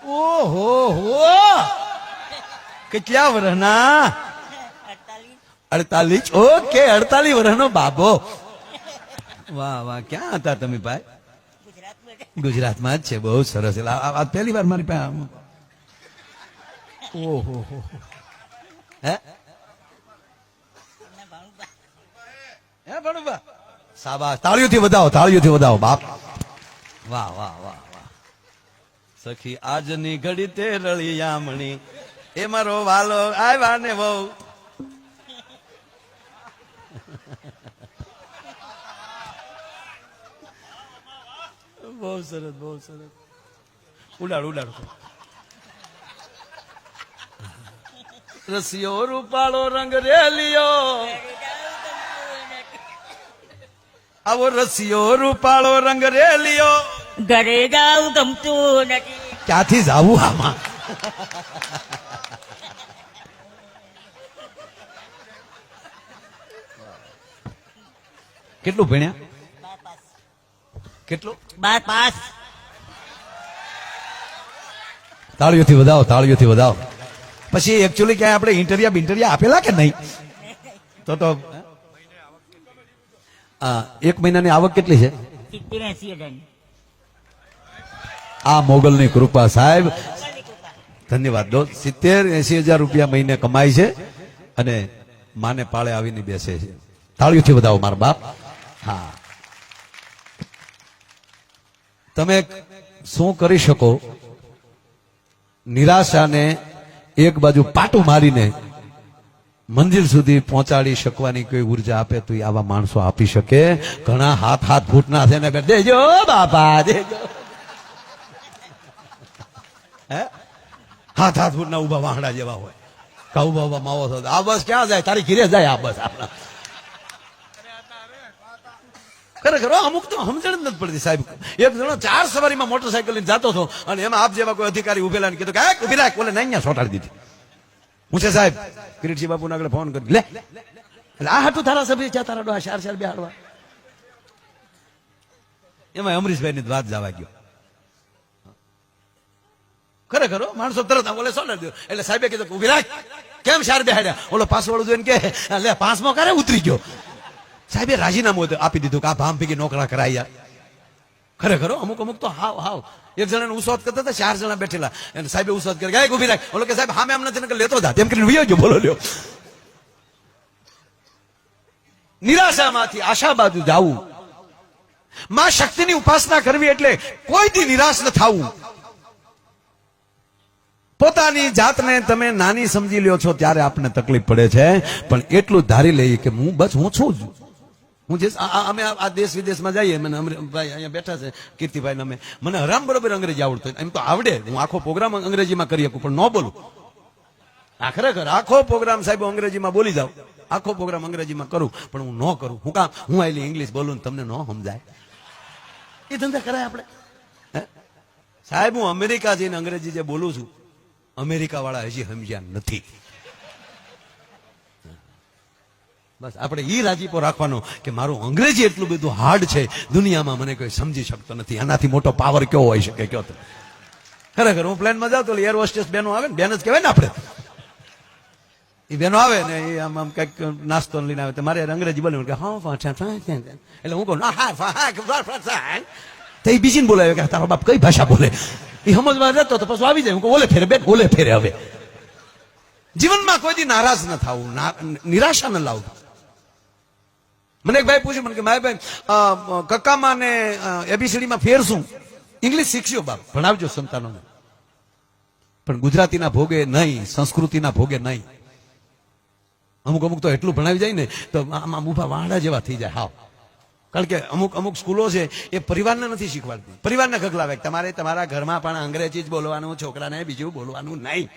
ઓહો હો કેટલા વર્ષના 48 ઓકે 48 વર્ષનો બાબો વાહ વાહ ક્યાં હતા તમે ભાઈ ગુજરાતમાં જ છે બહુ સરસ આ પહેલી વાર મારી પાસે ઓહો હે હે ભણુબા શાબાશ તાળીઓથી વધાવો બાપ વાહ વાહ વાહ વાહ સખી આજની ઘડી તે રળિયામણી એ મારો વાલો આવ્યા ને બહુ બહુ સરસ ઉડાડ રસિયો રૂપાળો રંગ રેલિયો આવો રસિયો રૂપાળો રંગ રેલિયો ઘરે જાવ ગમતું નથી. ક્યાંથી જાવું આમાં કેટલું ભણ્યા કેટલું પાસ તાળીઓથી વધાવો પછી એકચ્યુઅલી ક્યાંય આપણે ઇન્ટરિયા આપેલા કે નહીં તો એક મહિનાની આવક કેટલી છે 70-80 હજાર. આ મોગલની કૃપા સાહેબ ધન્યવાદ દો 70-80 હજાર રૂપિયા મહિને કમાય છે અને માને પાળે આવીને બેસે છે તાળીઓથી વધાવો મારા બાપ હા તમે શું કરી શકો નિરાશાને એક બાજુ પાટું મારીને મંજિલ સુધી પહોંચાડી શકવાની કોઈ ઉર્જા આપે તો આવા માણસો આપી શકે ઘણા હાથ ફૂટના છે ને દેજો બાપા દેજો હે હાથ ફૂટના ઉભા વાહડા જેવા હોય કા ઉભા માવો થતો આ બસ ક્યાં જાય તારી ઘીરે જાય આ બસ આપણા ખરેખર અમુક તો સમજણ નથી પડતી સાહેબ એક જણો 4 સવારીમાં મોટરસાયકલ લઈને જતો હતો અને એમાં આપ જેવા કોઈ અધિકારી ઉભેલા ને કીધું કે ઉભી રાખ બોલે નહીં સોટાડી દીધી હું છે સાહેબ કિરીટસિંહ બાપુ આગળ ફોન કરી લે એટલે આ હાટું ધારાસભ્ય છે તારા ડોહા 4 બેહાડવા એમાં અમરીશભાઈ ની વાત જવા ગયો ખરેખર માણસો તરત બોલે સોટાડી દીધો એટલે સાહેબે કીધું ઉભી રાખ કેમ 4 બેહાડ્યા ઓલો પાસવાળું જોઈને કે લે 5મો ક્યારે ઉતરી ગયો સાહેબે રાજીનામું આપી દીધું કે આ ભામ ભેગી નોકરા કરાયા ખરેખર અમુક તો હાવ એક જણાને ઉસોત કરતા હતા 4 જણા બેઠેલા અને સાહેબે ઉસોત કરી ગાય ઉભી રાખ ઓલો કે સાહેબ હામે આમ નથી લેતો જા તેમ કરીને વિયો ગયો બોલો લ્યો નિરાશામાંથી આશા બાજુ જાવું માં શક્તિની ઉપાસના કરવી એટલે કોઈ દી નિરાશ ન થવું પોતાની જાતને તમે નાની સમજી લ્યો છો ત્યારે આપણને તકલીફ પડે છે પણ એટલું ધારી લઈએ કે હું છું જ હું જે અમે આ દેશ વિદેશમાં જઈએ મને ભાઈ અહીંયા બેઠા છે કીર્તિભાઈ અમે મને હરામ બરોબર અંગ્રેજી આવડતું એમ તો આવડે હું આખો પ્રોગ્રામ અંગ્રેજીમાં કરી શકું પણ ન બોલું આ ખરેખર આખો પ્રોગ્રામ સાહેબ અંગ્રેજીમાં બોલી જાઉં આખો પ્રોગ્રામ અંગ્રેજીમાં કરું પણ હું ન કરું હું કામ હું આટલી ઇંગ્લિશ બોલું તમને ન સમજાય એ ધંધા કરાય આપણે સાહેબ હું અમેરિકા જઈને અંગ્રેજી જે બોલું છું અમેરિકા વાળા હજી સમજ્યા નથી બસ આપણે ઈ રાજીપો રાખવાનો કે મારું અંગ્રેજી એટલું બધું હાર્ડ છે દુનિયામાં મને કોઈ સમજી શકતો નથી આનાથી મોટો પાવર કેવો હોઈ શકે કયો તમે ખરેખર હું પ્લેનમાં જાઉં તો એર હોસ્ટેસ બેનો આવે ને બેન જ કહેવાય ને આપણે એ બેનો આવે ને એ આમ કઈક નાસ્તો લઈને આવે તો મારે અંગ્રેજી બોલે કે હા એટલે હું કહું તો એ બીજીને બોલાવે કે તારો બાપ કઈ ભાષા બોલે એ સમજવા જતો તો પછી આવી જાય હું ઓલે ફેરે બેન ઓલે ફેરે હવે જીવનમાં કોઈ દી નારાજ ન થવું નિરાશા ન લાવવું મને એક ભાઈ પૂછ્યું મને કે માય ભાઈ કક્કામાં ને એબીસીડીમાં ફેર શું ઇંગ્લિશ શીખ્યો બાપ ભણાવજો સંતાનોને પણ ગુજરાતીના ભોગે નહીં સંસ્કૃતિના ભોગે નહીં અમુક તો એટલું ભણાવી જાય ને તો આમાં ઉભા વાંડા જેવા થઈ જાય હાવ કારણ કે અમુક સ્કૂલો છે એ પરિવારને નથી શીખવાડતી પરિવારને ખગલાવે તમારે તમારા ઘરમાં પણ અંગ્રેજી જ બોલવાનું છોકરાને બીજું બોલવાનું નહીં